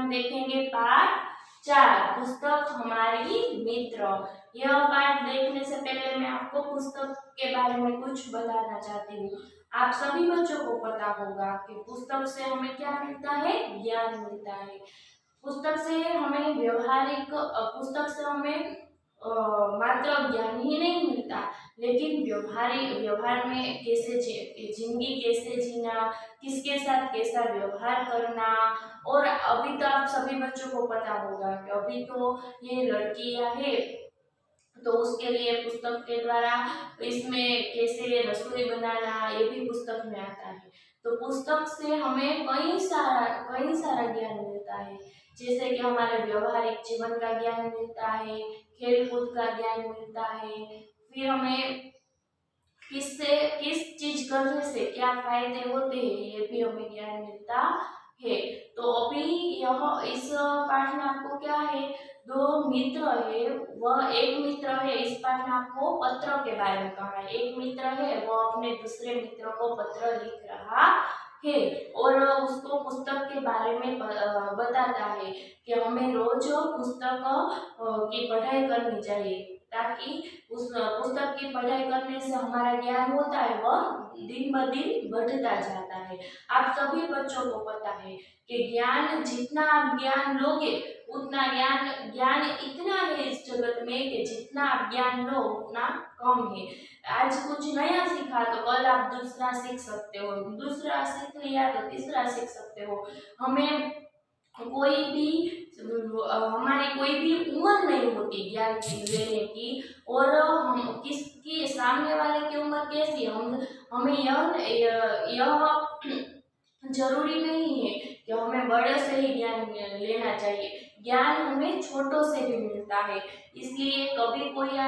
हम देखेंगे पाठ 4, पुस्तक हमारी मित्र। यह पाठ देखने से पहले मैं आपको पुस्तक के बारे में कुछ बताना चाहती हूँ। आप सभी बच्चों को पता होगा कि पुस्तक से हमें क्या मिलता है, ज्ञान मिलता है। पुस्तक से हमें पुस्तक से हमें मात्र ज्ञान ही नहीं मिलता, लेकिन व्यवहार में कैसे जिंदगी कैसे जीना, किसके साथ कैसा व्यवहार करना। और अभी तो आप सभी बच्चों को पता होगा कि अभी तो ये लड़कियां है, तो उसके लिए पुस्तक के द्वारा इसमें कैसे रसोई बनाना ये भी पुस्तक में आता है। तो पुस्तक से हमें कई सारा ज्ञान मिलता है, जैसे कि हमारे व्यवहारिक जीवन का ज्ञान मिलता है, खेल कूद का ज्ञान मिलता है, फिर हमें किस चीज करने से क्या फायदे होते हैं ये भी हमें ज्ञान मिलता है। तो अभी यह इस पाठ में आपको क्या है, 2 मित्र है, वह एक मित्र है। इस पाठ में आपको पत्र के बारे में कहा है। एक मित्र है, वह अपने दूसरे मित्र को पत्र लिख रहा है और उसको पुस्तक के बारे में बताता है कि हमें रोज पुस्तक की पढ़ाई करनी चाहिए, ताकि उस पुस्तक की पढ़ाई करने से हमारा ज्ञान होता है वह दिन ब दिन बढ़ता जाता है। आप सभी बच्चों को पता है कि ज्ञान जितना आप ज्ञान लोगे उतना ज्ञान इतना है इस जगत में कि जितना आप ज्ञान लो उतना कम है। आज कुछ नया सीखा तो कल आप दूसरा सीख सकते हो, दूसरा सीख लिया तो तीसरा सीख सकते हो। हमारी कोई भी उम्र नहीं होती ज्ञान लेने की, और हम किसकी सामने वाले की उम्र कैसी हमें यह जरूरी नहीं है कि हमें बड़े से ही ज्ञान लेना चाहिए। ज्ञान हमें छोटों से भी मिलता है। इसलिए कभी कोई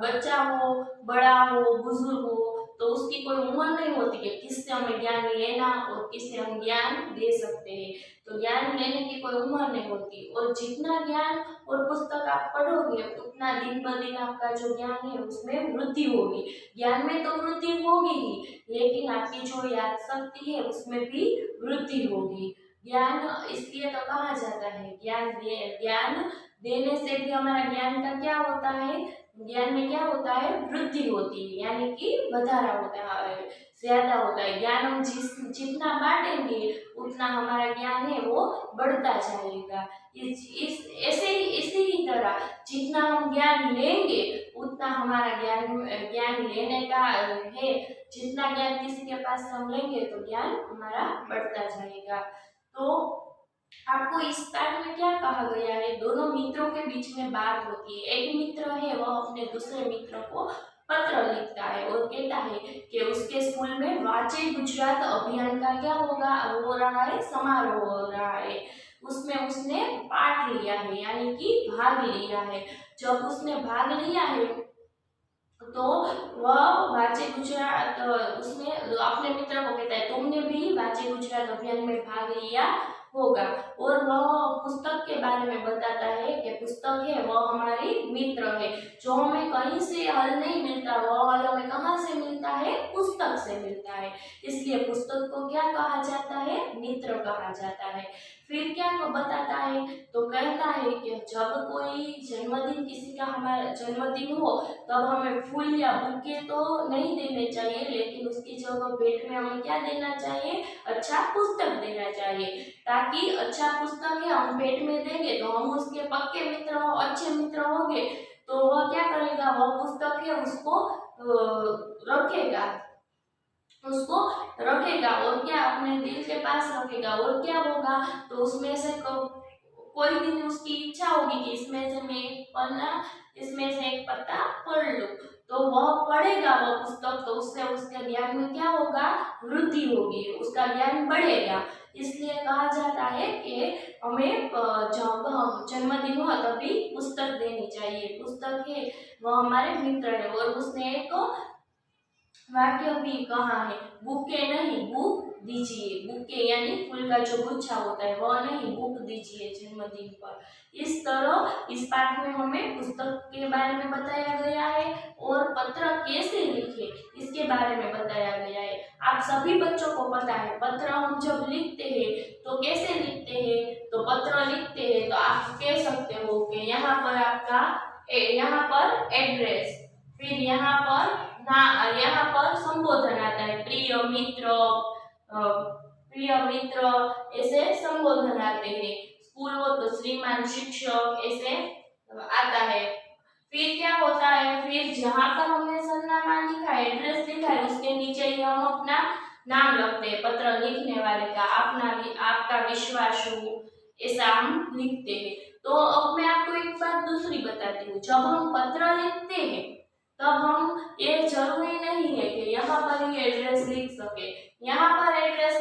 बच्चा हो, बड़ा हो, बुजुर्ग हो, तो उसकी कोई उम्र नहीं होती कि किससे हमें ज्ञान लेना और किससे हम ज्ञान दे सकते हैं। तो ज्ञान लेने की कोई उम्र नहीं होती, और जितना ज्ञान और पुस्तक आप पढ़ोगे उतना दिन ब दिन आपका जो ज्ञान है उसमें वृद्धि होगी। ज्ञान में तो वृद्धि होगी ही, लेकिन आपकी जो याद शक्ति है उसमें भी वृद्धि होगी। ज्ञान इसलिए तो कहा जाता है ज्ञान देने से भी हमारा ज्ञान का क्या होता है, ज्ञान में क्या होता है, वृद्धि होती है, यानी कि बढ़ारा होता है, ज्यादा होता है। ज्ञान हम जितना बांटेंगे उतना हमारा ज्ञान है वो बढ़ता जाएगा। इसी ही तरह जितना हम ज्ञान लेंगे उतना हमारा ज्ञान लेने का है। जितना ज्ञान किसी के पास हम लेंगे तो ज्ञान हमारा बढ़ता जाएगा। तो आपको इस पाठ में क्या कहा गया है, दोनों मित्रों के बीच में बात होती है। एक मित्र है वह अपने दूसरे मित्र को पत्र लिखता है और कहता है कि उसके स्कूल में वाचे गुजरात अभियान का क्या हो रहा है, समारोह हो रहा है। उसमें उसने पाठ लिया है, यानी कि भाग लिया है। जब उसने भाग लिया है तो वह वाचे गुजरात, उसने अपने मित्र को कहता है तुमने भी वाचे गुजरात अभियान में भाग लिया होगा, और वह पुस्तक के बारे में बताता है कि पुस्तक है वह हमारी मित्र है। जो हमें कहीं से हल नहीं मिलता वह हल हमें कहाँ से मिलता है, पुस्तक से मिलता है। इसलिए पुस्तक को क्या कहा जाता है, मित्र कहा जाता है। फिर क्या बताता है, तो कहता है कि जब कोई जन्मदिन किसी का हमारा जन्मदिन हो तब हमें फूल या बुके तो नहीं देने चाहिए, लेकिन उसकी जगह भेंट में हमें क्या देना चाहिए, अच्छा पुस्तक देना चाहिए। ताकि अच्छा पुस्तक है हम भेंट में देंगे तो हम उसके पक्के मित्र हो, अच्छे मित्र होंगे, तो वह क्या करेगा, वह पुस्तक है उसको रखेगा और क्या अपने दिल के पास रखेगा। और क्या होगा, तो उसमें से कोई दिन उसकी इच्छा होगी कि इसमें से एक पत्ता पढ़ लो, तो वह पढ़ेगा वह पुस्तक, तो उससे उसके ज्ञान में क्या होगा, वृद्धि होगी, उसका ज्ञान बढ़ेगा। इसलिए कहा जाता है कि हमें जब जन्मदिन हो तभी पुस्तक देनी चाहिए। पुस्तक है वह हमारे मित्र है। और उसने एक वाक्य भी कहा है, बुके नहीं बुक दीजिए। बुके यानी फूल का जो गुच्छा होता है वह नहीं, बुक दीजिए जन्मदिन पर। इस तरह इस पाठ में हमें पुस्तक के बारे में बताया गया है और पत्र कैसे लिखे इसके बारे में बताया गया है। आप सभी बच्चों को पता है पत्र हम जब लिखते हैं तो कैसे लिखते हैं, तो पत्र यहाँ पर एड्रेस, फिर यहाँ पर संबोधन आता है, प्रिय मित्र ऐसे संबोधन आते हैं। स्कूल हो तो श्रीमान शिक्षक ऐसे आता है। फिर क्या होता है, फिर जहाँ पर हमने सरनामा लिखा है, एड्रेस लिखा है, उसके नीचे ही हम अपना नाम रखते हैं, पत्र लिखने वाले का, आपका विश्वासु ऐसा हम लिखते हैं। तो अब मैं आपको एक बात दूसरी बताती हूँ, जब हम पत्र लिखते हैं तब हम ये जरूरी नहीं है कि यहाँ पर ही एड्रेस लिख सके। यहाँ पर एड्रेस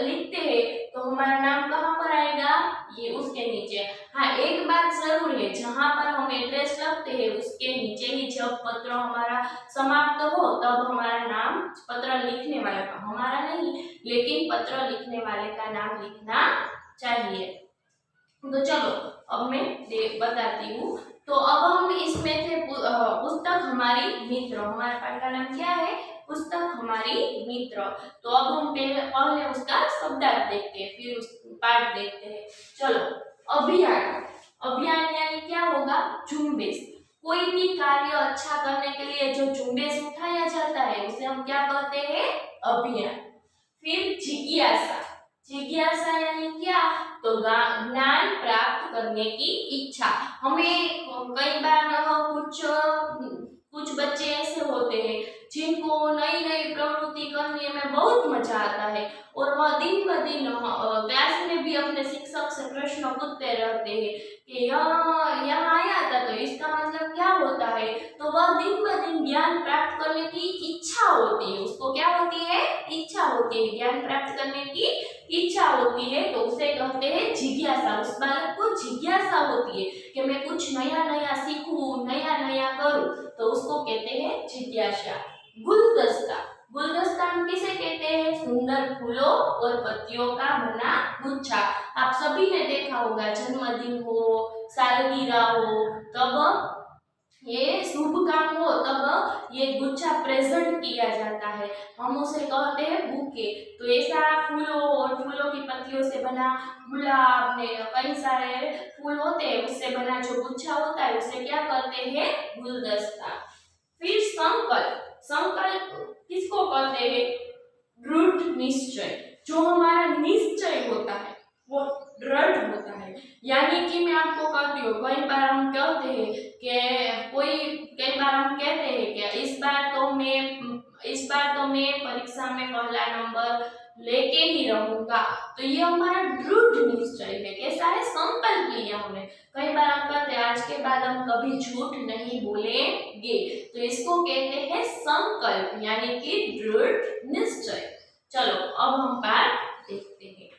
लिखते हैं तो हमारा नाम कहाँ पर आएगा, ये उसके नीचे। हाँ, एक बात जरूर है, जहाँ पर हम एड्रेस लिखते हैं उसके नीचे ही जब पत्र हमारा समाप्त हो तब हमारा नाम, पत्र लिखने वाले का, हमारा नहीं लेकिन पत्र लिखने वाले का नाम लिखना चाहिए। तो चलो अब मैं बताती हूँ। तो अब हम इसमें थे पुस्तक हमारी मित्र, हमारे पाठ का नाम क्या है, पुस्तक हमारी मित्र। तो अब हम पहले उसका शब्दार्थ देखते हैं, फिर उस पाठ देखते हैं। चलो, अभियान यानी क्या होगा, झुंबेश। कोई भी कार्य अच्छा करने के लिए जो झुंबेश उठाया जाता है उसे हम क्या कहते हैं, अभियान। फिर जिज्ञासा यानी क्या, तो ज्ञान प्राप्त करने की इच्छा। हमें कई बार कुछ बच्चे ऐसे होते हैं जिनको नई नई प्रवृत्ति करने में बहुत मजा आता है और वह दिन ब दिन क्लास में भी अपने शिक्षक से प्रश्न पूछते रहते हैं कि यहाँ आया था तो इसका मतलब क्या होता है। तो वह दिन ब दिन ज्ञान प्राप्त करने की इच्छा होती है, उसको क्या होती है, इच्छा होती है, ज्ञान प्राप्त करने की इच्छा होती है, तो उसे कहते हैं जिज्ञासा। उस बालक को जिज्ञासा होती है कि मैं कुछ नया नया सीखूं, नया नया करूं, तो उसको कहते हैं जिज्ञासा। गुलदस्ता हम किसे कहते हैं, सुंदर फूलों और पत्तियों का बना गुच्छा। आप सभी ने देखा होगा, जन्मदिन हो, सालगिरह हो, तब ये शुभ काम हो तब ये गुच्छा प्रेजेंट किया जाता है, हम उसे कहते हैं बुके। तो ऐसा फूलों और फूलों की पत्तियों से बना, गुलाब ने कई सारे फूल होते हैं उससे बना जो गुच्छा होता है उसे क्या कहते हैं, गुलदस्ता। फिर संकल्प किसको कहते हैं, दृढ़ निश्चय। जो हमारा निश्चय होता है वो दृढ़ होता है। यानी कि मैं आपको कहती हूँ, कई बार हम कहते हैं कि इस बार तो मैं परीक्षा में पहला नंबर लेके ही रहूंगा। तो ये हमारा दृढ़ निश्चय है, कैसा है, संकल्प लिया हमने। कई बार हम कहते हैं आज के बाद हम कभी झूठ नहीं बोलेंगे, तो इसको कहते हैं संकल्प यानी कि दृढ़ निश्चय। चलो अब हम पाठ देखते हैं।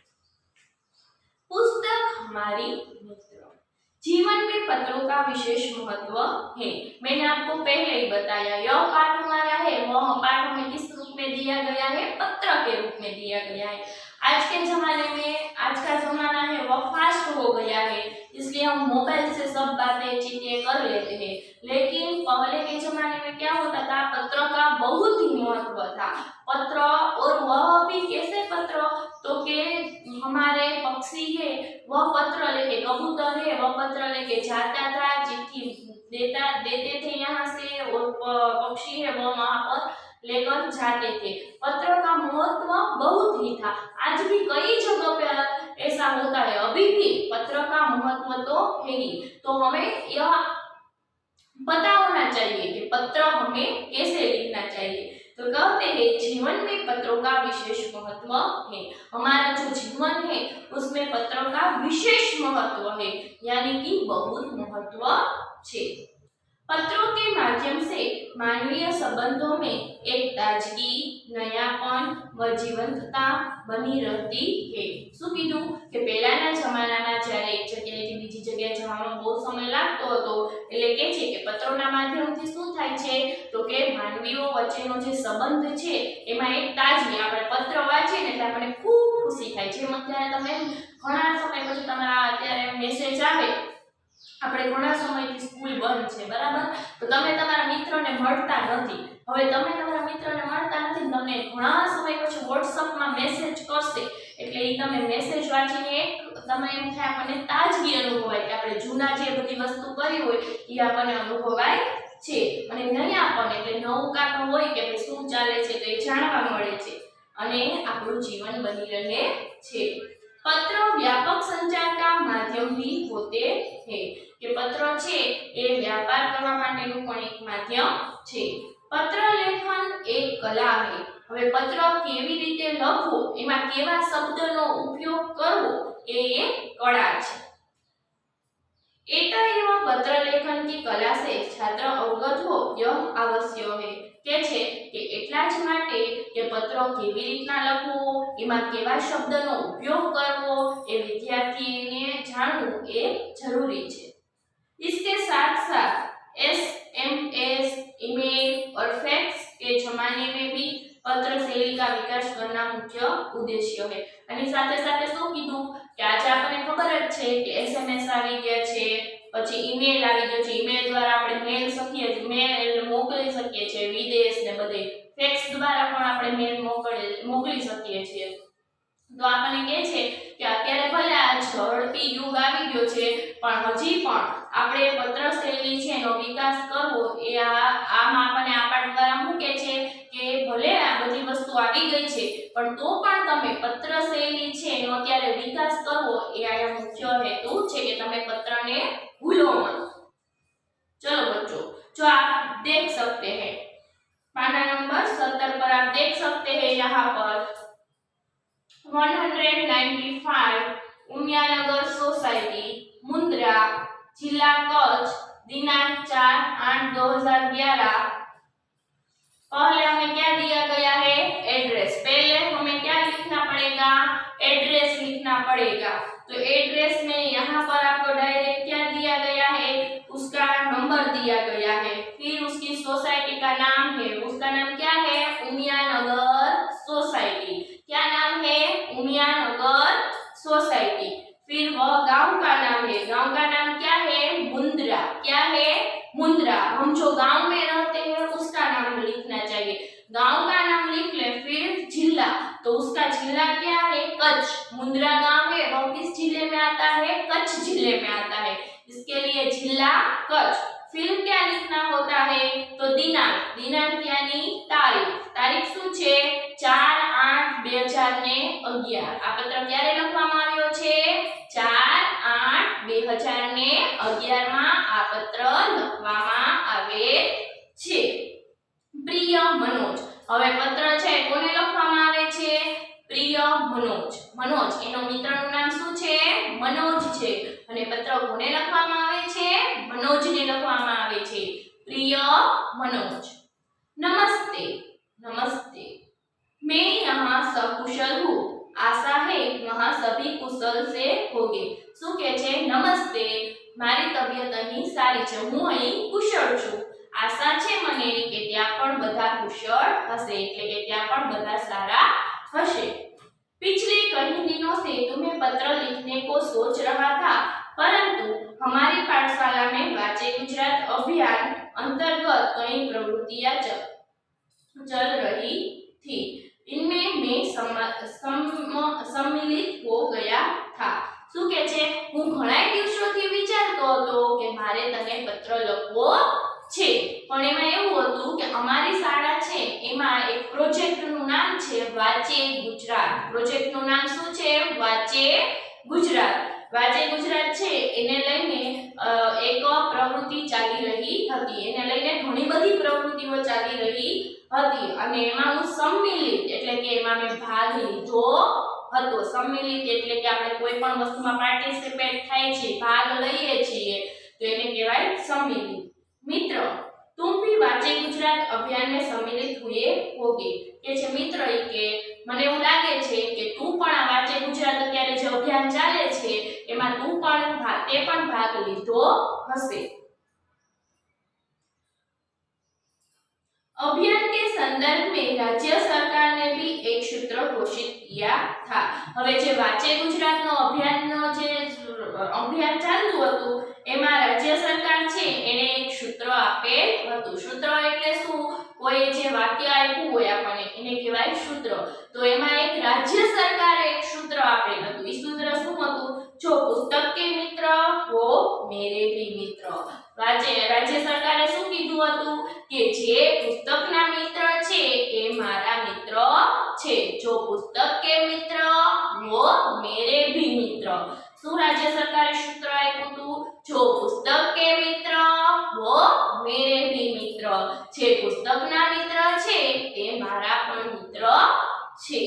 पुस्तक हमारी मित्र। जीवन में पत्रों का विशेष महत्व है। मैंने आपको पहले ही बताया, यह पाठ हमारा है, वह पाठ हमें किस रूप में दिया गया है, पत्र के रूप में दिया गया है। आज के जमाने में, आज का जमाना है वह फास्ट हो गया है, इसलिए हम मोबाइल से सब बातें चीजें कर लेते हैं। लेकिन पहले के जमाने में क्या होता था, पत्र का बहुत ही महत्व था। पत्र, और वह भी कैसे पत्र, तो के हमारे पक्षी है वह पत्र लेके, कबूतर है वह पत्र लेके जाता था, चिट्ठी देते थे यहाँ से, और पक्षी है वह वहां पर लेकर जाते थे। पत्र का महत्व बहुत ही था। आज भी कई जगह पे ऐसा होता है, अभी भी पत्र का महत्व तो है ही। तो हमें यह पता होना चाहिए कि पत्र हमें कैसे लिखना चाहिए। तो कहते हैं जीवन में पत्रों का विशेष महत्व है। हमारा जो जीवन है उसमें पत्रों का विशेष महत्व है, यानी कि बहुत महत्व है। पत्रों के माध्यम से मानवीय संबंधों में एक ताजगी, नयापन व जीवंतता बनी रहती है। શું કીધું કે પહેલાના જમાનામાં જ્યારે એક જગ્યાએથી બીજી જગ્યાએ જવામાં બહુ સમય લાગતો હતો, એટલે કે છે કે પત્રોના માધ્યમથી શું થાય છે, તો કે માનવીઓ વચ્ચેનો જે સંબંધ છે એમાં એક તાજગી, આપણે પત્ર વાંચીએ ને એટલે આપણને ખૂબ ખુશી થાય છે। જેમ અત્યારે તમે ઘણા સમય પછી તમારા અત્યારે મેસેજ આવે, આપણે ઘણા સમયથી સ્કૂલ બંધ છે, બરાબર, તો તમે તમારા મિત્રોને મળતા નથી। હવે તમે તમારા મિત્રોને મળતા નથી, તમને ઘણા સમય પછી વોટ્સઅપમાં મેસેજ કરશે, એટલે એ તમે મેસેજ વાંચીને એક તમે એમ થાય આપણને તાજગી અનુભવાય કે આપણે જૂના જે બધી વસ્તુ કરી હોય એ આપણને અનુભવાય છે અને નહીં આપણને એટલે નવું કાંક હોય કે ભાઈ શું ચાલે છે તો એ જાણવા મળે છે અને આપણું જીવન બની રહે છે। पत्र व्यापक संचार का माध्यम भी होते हैं કે પત્ર છે એ વ્યાપાર કરવા માટેનું પણ એક માધ્યમ છે। પત્ર લેખન એક કલા છે। હવે પત્ર કેવી રીતે લખવું એમાં કેવા શબ્દનો ઉપયોગ કરવો એ એક કળા છે। एता एवं पत्र लेखन की कला से छात्र अवगत हो यह आवश्यक है કે છે કે એટલા જ માટે કે પત્રો કેવી રીતના લખવો એમાં કેવા શબ્દનો ઉપયોગ કરવો એ વિદ્યાર્થીને જાણવું એ જરૂરી છે। इसके साथ साथ एसएमएस ईमेल और फैक्स के जमाने में भी पत्र शैली का विकास करना मुख्य उद्देश्य है। અને સાથે સાથે શું કીધું કે આજે આપણને ખબર જ છે કે એસએમએસ આવી ગયા છે, પછી ઈમેલ આવી ગયો છે, ઈમેલ દ્વારા આપણે મેલ મોકલી શકીએ છીએ વિદેશ ને બધે, ફેક્સ દ્વારા પણ આપણે મેલ મોકલી શકીએ છીએ। તો આપણને કહે છે કે અત્યારે ભલે આ ઝડપી યુગ આવી ગયો છે પણ હજી પણ આપણે પત્ર શૈલી છે એનો વિકાસ કરવો એ આમાં આપણને આપણા દ્વારા શું કહે છે કે ભલે આ બધી વસ્તુ આવી ગઈ છે પણ તો પણ તમે પત્ર શૈલી છે એનો અત્યારે વિકાસ કરવો એ આયા મુખ્ય હેતુ છે કે તમે પત્રને ભૂલો મત। चलो बच्चों, जो आप देख सकते हैं पाना नंबर 70 पर आप देख सकते हैं यहाँ पर 195 उमियानगर सोसाइटी मुंद्रा जिला कच्छ दिनांक 4/8/2011। पहले हमें क्या दिया गया है एड्रेस। पहले हमें क्या लिखना पड़ेगा एड्रेस लिखना पड़ेगा। तो एड्रेस में यहाँ पर आपको डायरेक्ट क्या दिया गया है उसका नंबर दिया गया है, फिर उसकी सोसाइटी का नाम है, उसका नाम क्या है उमियानगर सोसाइटी। क्या नाम है उमियानगर सोसाइटी। फिर वह गांव का नाम है, गांव का नाम क्या है मुंद्रा। क्या है मुंद्रा। हम जो गांव में रहते हैं उसका नाम लिखना चाहिए। गांव का नाम लिख ले। फिर जिला, तो उसका जिला क्या है कच्छ। मुंद्रा गांव है वो किस जिले में आता है कच्छ जिले में आता है, इसके लिए जिला कच्छ। फिर क्या लिखना होता है तो दिनांक, दिनांक यानी तारीख। तारीख શું છે 4/8/2011। આ પત્ર ક્યારે લખવામાં આવ્યો છે 4/8/2011 માં આ પત્ર લખવામાં આવે છે। પ્રિય મનોજ। હવે પત્ર છે કોને લખવામાં આવે છે પ્રિય મનોજ। મનોજ એનો મિત્રનું નામ શું છે મનોજ છે અને પત્ર કોને લખવામાં આવે છે મનોજને લખવામાં આવે છે પ્રિય મનોજ। नमस्ते। नमस्ते, मैं यहाँ सकुशल हूँ, आशा है वहाँ सभी कुशल से होंगे। શું કહે છે નમસ્તે, મારી તબિયત અહીં સારી છે, હું અહીં કુશળ છું, આશા છે મને કે ત્યાં પણ બધા કુશળ હશે, એટલે કે ત્યાં પણ બધા સારા હશે। पिछले कई दिनों से तुम्हें पत्र लिखने को सोच रहा था, परंतु हमारी पाठशाला में वाचे गुजरात अभियान अंतर्गत कई प्रवृत्तियां चल रही थी, इनमें मैं सम्मिलित हो गया था। શું કે છે હું ઘણા દિવસોથી વિચારતો હતો કે મારે તને પત્ર લખવો છે, પણ એમાં એવું હતું કે અમારી શાળા છે એમાં એક પ્રોજેક્ટનું નામ છે વાચે ગુજરાત। પ્રોજેક્ટનું નામ શું છે વાચે ગુજરાત। વાચે ગુજરાત છે એને લઈને એક પ્રવૃત્તિ ચાલી રહી હતી, એને લઈને ઘણી બધી પ્રવૃત્તિઓ ચાલી રહી હતી અને એમાં હું सम्मिलित એટલે કે એમાં મેં ભાગ લીધો હતો। सम्मिलित એટલે કે આપણે કોઈ પણ વસ્તુમાં પાર્ટિસિપેટ થાય છે ભાગ લઈએ છીએ તો એને કહેવાય सम्मिलित। मित्र, तुम भी वाचे गुजरात अभियान में सम्मिलित हुए होगे। કે છે મિત્ર કે મને એવું લાગે છે કે તું પણ આ વાચે ગુજરાત અત્યારે જે અભિયાન ચાલે છે એમાં તું પણ ભાગ લીધો હશે। अभियान के संदर्भ में राज्य सरकार ने भी एक सूत्र घोषित किया था। હવે જે વાચે ગુજરાતનો અભિયાન ચાલતું હતું એમાં રાજ્ય સરકાર છે એને એક સૂત્ર આપેલ હતું। સૂત્ર એટલે શું કોઈ જે વાક્ય આપ્યું હોય આપણને એને કહેવાય સૂત્ર। તો એમાં એક રાજ્ય સરકારે એક સૂત્ર આપેલ હતું। એ સૂત્ર શું હતું जो पुस्तक के मित्र वो मेरे भी मित्र। राज्य सरकारे શું કીધું હતું કે જે પુસ્તકના મિત્ર છે એ મારા મિત્ર છે। जो पुस्तक के मित्र वो मेरे भी मित्र। શું રાજ્ય સરકારે સૂત્ર આપ્યું હતું? जो पुस्तक के मित्र वो मेरे भी मित्र। જે પુસ્તકના મિત્ર છે એ મારા પણ મિત્ર છે।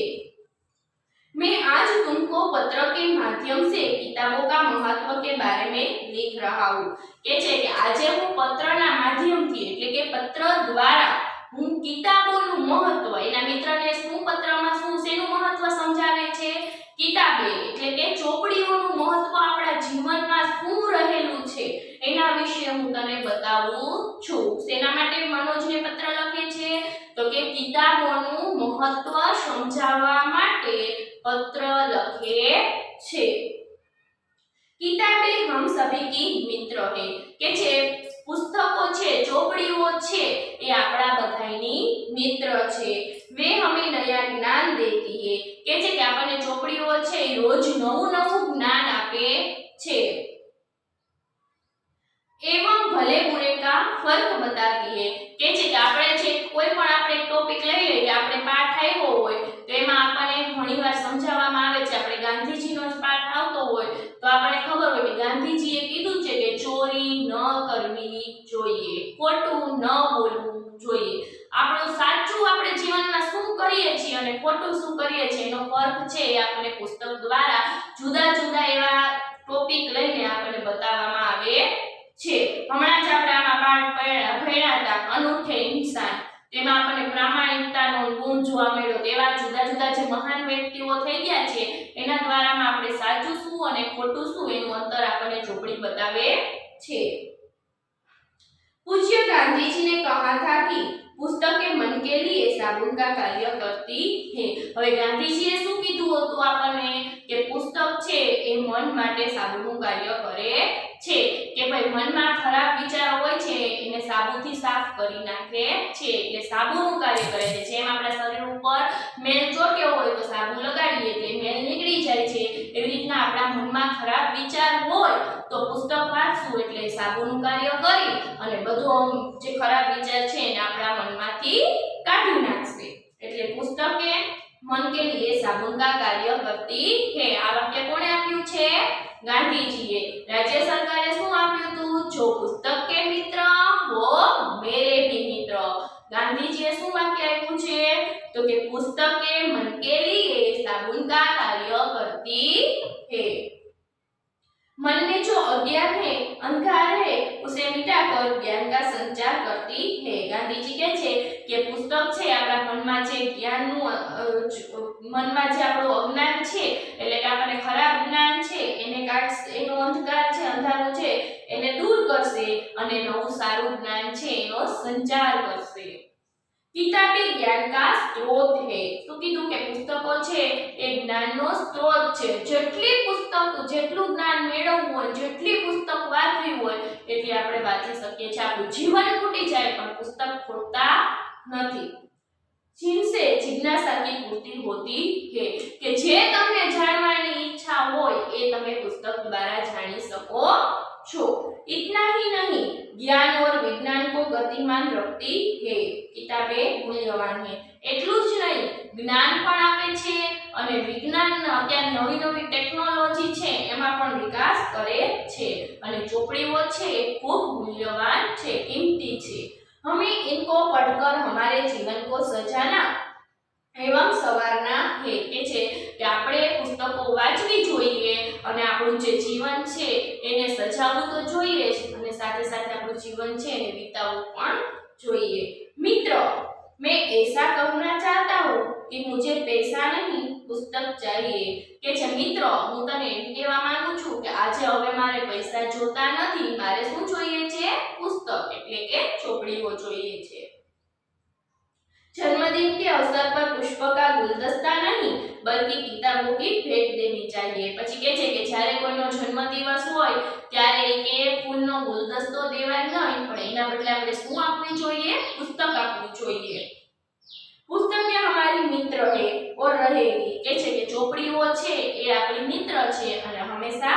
मैं आज तुमको पत्र के माध्यम से किताबों का महत्व के बारे में लिख रहा हूँ। के छे के आजे हूँ पत्रना माध्यमथी એટલે કે પત્ર દ્વારા હું કિતાબોનું મહત્વ એના મિત્રને શું પત્રમાં શું શેનું મહત્વ સમજાવે છે? કિતાબે એટલે કે ચોપડીઓનું મહત્વ આપણા જીવનમાં શું રહેલું છે એના વિશે હું તને બતાવું છું। શેના માટે મનોજને પત્ર લખે છે? તો કે કિતાબોનું મહત્વ સમજાવવા માટે पत्र लखे छे। किताबें हम सभी की मित्र है के छे पुस्तकों छे चोपड़ीओ छे ए आपड़ा बधाईनी मित्र छे। वे हमें नया ज्ञान देती है के छे के आपने चोपड़ीओ छे रोज नवुं नवुं ज्ञान आपे छे एवं भले बुरे का फर्क बताती है के छे के आपणे जे कोई पण आपणे टॉपिक लई लઈએ કે આપણે પાઠ આવ્યો હોય તો એમાં આપણને ઘણીવાર સમજાવવામાં આવે છે। આપણે ગાંધીજીનો જ પાઠ આવતો હોય તો આપણને ખબર હોય કે ગાંધીજીએ કીધું છે કે ચોરી ન કરવી જોઈએ, ખોટું ન બોલવું જોઈએ। આપણું સાચું આપણે જીવનમાં શું કરીએ છીએ અને ખોટું શું કરીએ છીએ એનો ફરક છે એ આપણને પુસ્તક દ્વારા જુદા જુદા એવા ટોપિક લઈને આપણને બતાવવામાં આવે છે। હમણાં જ આપણે આમાં પાઠ ભણ્યા હતા અનૂઠે ઇન્સાન, તેમાં આપણને પ્રામાણિકતાનો ગુણ જોવા મળ્યો। તેવા જુદા જુદા જે મહાન વ્યક્તિઓ થઈ ગયા છે એના દ્વારામાં આપણે સાચું શું અને ખોટું શું એનું અંતર આપણને ચોપડી બતાવે છે। पूज्य गांधी जी ने कहा था कि पुस्तकें मन के लिए साबुन का कार्य करती है। હવે ગાંધીજીએ શું કીધું હતું આપણને કે પુસ્તક છે એ મન માટે સાબુનું કાર્ય કરે છે કે ભાઈ મનમાં ખરાબ વિચારો હોય છે એને સાબુથી સાફ કરી નાખે છે એટલે સાબુનું કાર્ય કરે છે। જેમ આપણા શરીર ઉપર મેલ ચોટ્યો હોય તો સાબુ લગાડીએ એટલે મેલ નીકળી જાય છે એવી રીતના આપણા મનમાં ખરાબ વિચાર હોય તો પુસ્તક વાંચવું એટલે સાબુનું કાર્ય કરી અને બધો જે ખરાબ વિચાર છે એને આપણા મનમાંથી કાઢી નાખશે। એટલે પુસ્તકે मन के लिए साबुन का कार्य करती है। आ वाक्य कोणे आप्યું છે? ગાંધીજીએ। રાજ્ય સરકારે શું આપ્યું હતું? जो पुस्तक के मित्र वो मेरे भी मित्र। ગાંધીજીએ શું વાક્ય આપ્યું છે? તો કે પુસ્તકે मन के लिए साबुन का कार्य करती है। मन में जो अज्ञान है, अंधकार है, उसे मिटाकर ज्ञान का संचार करती है। गांधीजी કહે છે કે પુસ્તક છે આપણા મનમાં જે જ્ઞાનનું મનમાં જે આપણું અજ્ઞાન છે એટલે કે આપણને ખરાબ જ્ઞાન છે એને કાઢશે, એનો અંધકાર છે અંધારું છે એને દૂર કરશે અને નવું સારું જ્ઞાન છે એનો સંચાર કરશે। किताबें ज्ञान का स्रोत है। तो कीधुं के पुस्तकों छे ए ज्ञाननो स्रोत छे। जेटली पुस्तक जेटલું જ્ઞાન મેળવવું હોય જેટલી પુસ્તક વાંચવી હોય એટલી આપણે વાંચી શકીએ છીએ। આપણું જીવન ખૂટી જાય પણ પુસ્તક ખોટતા નથી। जिनसे जिज्ञासा की पूर्ति होती है કે જે તમને જાણવાની ઈચ્છા હોય એ તમે પુસ્તક દ્વારા જાણી શકો છો। इतना ही नहीं ज्ञान और विज्ञान को गतिमान रखती है। किताबें मूल्यवान है એટલું જ નહીં જ્ઞાન પણ આપે છે અને વિજ્ઞાન અત્યારે નવી નવી ટેકનોલોજી છે એમાં પણ વિકાસ કરે છે અને ચોપડીઓ છે એ ખૂબ મૂલ્યવાન છે, કિંમતી છે। हमें इनको पढ़कर हमारे जीवन को सजाना एवं सवारना है के छे કે આપણે પુસ્તકો વાંચવી જોઈએ અને આપણું જે જીવન છે એને સજાવવું તો જોઈએ જ અને સાથે સાથે આપણું જીવન છે એને વિતાવવું પણ જોઈએ। मित्रों, मैं ऐसा कहना चाहता हूँ कि मुझे पैसा नहीं पुस्तक चाहिए। के छे मित्रों હું તને એમ કહેવા માંગુ છું કે આજે હવે મારે પૈસા જોતા નથી, મારે શું જોઈએ છે? પુસ્તક એટલે કે ચોપડીઓ જોઈએ છે। जन्मदिन के अवसर पर पुष्प का गुलदस्ता नहीं बल्कि किताबों की भेंट देनी चाहिए। પછી કહે છે કે જ્યારે કોઈનો જન્મદિવસ હોય ત્યારે કે ફૂલનો ગુલદસ્તો દેવાય નહીં પણ એના બદલે આપણે શું આપવું જોઈએ? પુસ્તક આપવું જોઈએ। पुस्तकें हमारी मित्र है और रहेगी। के छे के ચોપડીઓ છે એ આપણી મિત્ર છે અને હંમેશા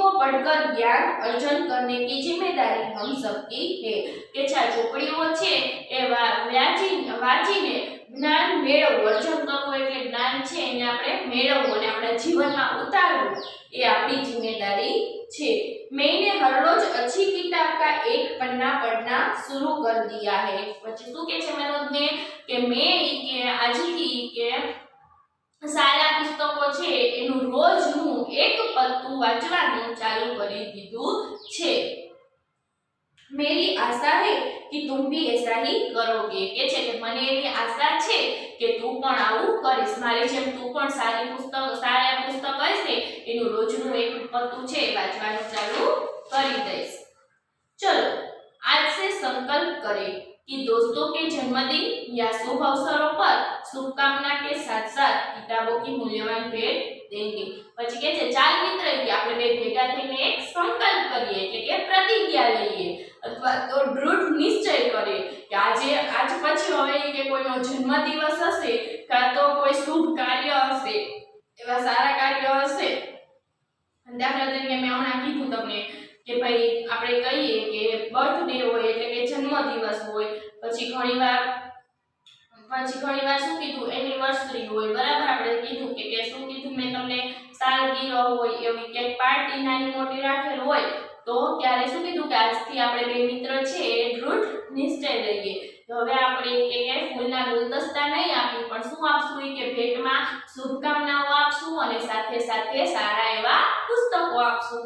को पढ़कर ज्ञान अर्जन करने की जिम्मेदारी हम सबकी है કે છે ચોપડીઓ છે એ વાંચીને જ્ઞાન મેળવવું, અર્જન કરવું એટલે જ્ઞાન છે એને આપણે મેળવવું અને આપણા જીવનમાં ઉતારવું એ આપણી જિમ્મેદારી છે। मैंने हर रोज अच्छी किताब का एक पन्ना पढ़ना शुरू कर दिया है। પછી શું કે છે મનોજ ને કે મેં કે આજથી કે સારા પુસ્તકો છે એનું રોજનું એક પત્તું વાંચવાનું ચાલુ કરી દીધું છે। मेरी आशा है कि तुम भी ऐसा ही करोगे કે છે કે મને એવી આશા છે કે તું પણ આવું કરીશ, મારી જેમ તું પણ સારા પુસ્તક હશે એનું રોજનું એક પત્તું છે વાંચવાનું ચાલુ કરી દઈશ। चलो आज से संकल्प करें कि दोस्तों के जन्मदिन या शुभ अवसरों पर शुभकामना के साथ साथ किताबों की मूल्यवान भेंट देंगे। પછી કે છે ચાલ મિત્ર કે આપણે બે ભેગા થઈને એક સંકલ્પ કરીએ એટલે કે પ્રતિજ્ઞા લઈએ અથવા તો દૃઢ નિશ્ચય કરીએ કે આજ પછી હવે કે કોઈનો જન્મદિવસ હશે કાં તો કોઈ શુભ કાર્ય હશે, એવા સારા કાર્ય હશે। દાખલા તરીકે મેં હમણાં કીધું તમને કે ભાઈ આપણે કહીએ કે બર્થડે હોય એટલે કે જન્મદિવસ હોય, પછી ઘણીવાર શું કીધું એનિવર્સરી હોય, બરાબર। આપણે કીધું કે શું કીધું મેં તમને સાલગીરહ હોય એવી કે પાર્ટી નાની મોટી રાખેલ હોય તો ત્યારે શું કીધું કે આજથી આપણે બે મિત્ર છે એ દૃઢ નિશ્ચય લઈએ। તો હવે આપણે કે ફૂલના ગુલદસ્તા નહીં આપી પણ શું આપશું કે ભેટમાં શુભકામનાઓ આપશું અને સાથે સાથે સારા એવા પુસ્તકો આપશું।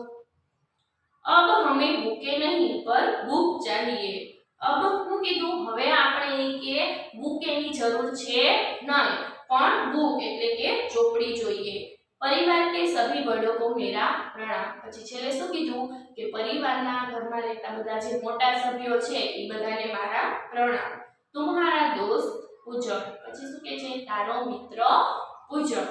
अब हमें बुके नहीं पर बुक चाहिए। अब હું કીધું હવે આપણે કે બુકેની જરૂર છે નહીં પણ બુક એટલે કે ચોપડી જોઈએ। परिवार के सभी बड़ों को मेरा प्रणाम। પછી છેલ્લે શું કીધું કે પરિવારના ઘરમાં રહેતા બધા જે મોટા સભ્યો છે એ બધાને મારા પ્રણામ। तुम्हारा दोस्त पूजन। પછી શું કહે છે તારો મિત્ર પૂજન।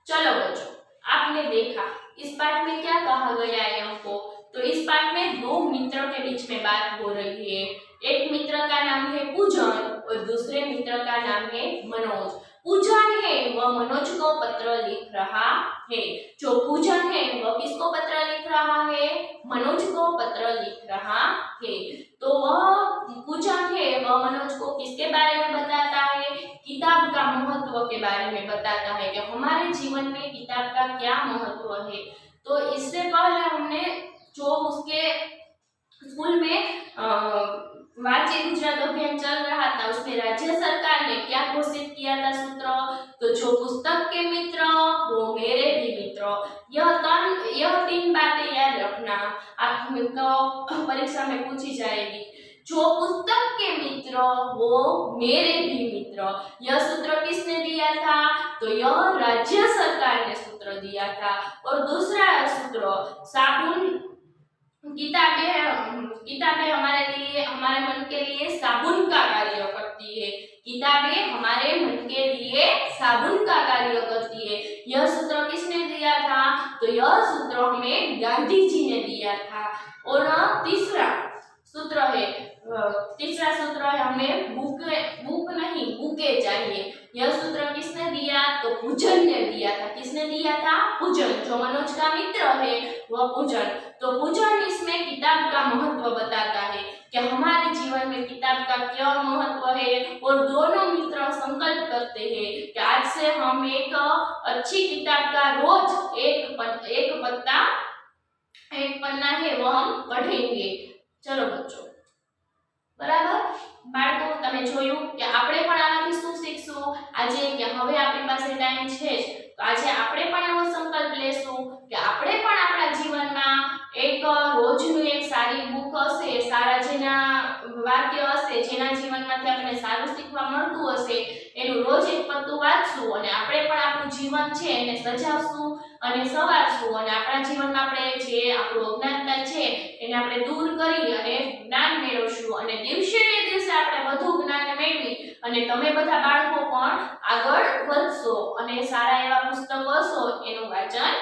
चलो बच्चों आपने देखा इस पाठ में क्या कहा गया है हमको, तो इस पाठ में दो मित्रों के बीच में बात हो रही है। एक मित्र का नाम है पूजन और दूसरे मित्र का नाम है मनोज। पूजन है वह मनोज को पत्र लिख रहा है, जो पूजन है वह किसको पत्र लिख रहा है, मनोज को पत्र लिख रहा है। तो वह पूजन है वह मनोज को किसके बारे में बताता है, किताब का महत्व के बारे में बताता है कि हमारे जीवन में किताब का क्या महत्व है। तो इससे पहले हमने जो उसके स्कूल में वाची गुजरात अभियान चल रहा था उसमें राज्य सरकार ने क्या घोषित किया था सूत्र, तो जो पुस्तक के मित्र वो मेरे भी मित्र। यह तीन बातें याद रखना, आपको परीक्षा में पूछी जाएगी। जो पुस्तक के मित्र वो मेरे भी मित्र, यह सूत्र किसने दिया था, तो यह राज्य सरकार ने सूत्र दिया था। और दूसरा सूत्र साबुन किताबें हमारे मन के लिए साबुन का कार्य करती है। किताबें हमारे मन के लिए साबुन का कार्य करती है। यह सूत्र किसने दिया था, तो यह सूत्र हमें गांधी जी ने दिया था। और तीसरा सूत्र है हमें बुक नहीं बुके चाहिए। यह सूत्र किसने दिया, तो पूजन ने दिया था। किसने दिया था, पूजन। जो मनोज का मित्र है वह पूजन। तो पूजन इसमें किताब का महत्व बताता है कि हमारे जीवन में किताब का क्या महत्व है। और दोनों मित्र संकल्प करते हैं कि आज से हम एक अच्छी किताब का रोज एक पन्ना है वो हम पढ़ेंगे। चलो बच्चों बराबर बाळको તમે જોયું કે આપણે પણ આમાંથી શું શીખશું આજે કે હવે આપણી પાસે ટાઈમ છે તો આજે આપણે પણ એવો સંકલ્પ લેશું કે આપણે પણ આપણા જીવનમાં એક રોજનું એક સારી બુક હશે, સારા જેના વાક્ય હશે, જેના જીવનમાંથી આપણે સારું શીખવા મળતું હશે એનું રોજ એક પત્તું વાંચશું અને આપણે પણ આપણું જીવન છે એને સજાવશું અને સવારશું અને આપણા જીવનમાં આપણે જે આપણું અજ્ઞાનતા છે એને આપણે દૂર કરી અને જ્ઞાન મેળવશું અને દિવસે ને દિવસે આપણે વધુ જ્ઞાન મેળવી અને તમે બધા બાળકો પણ આગળ વધશો અને સારા એવા પુસ્તકો હશો એનું વાંચન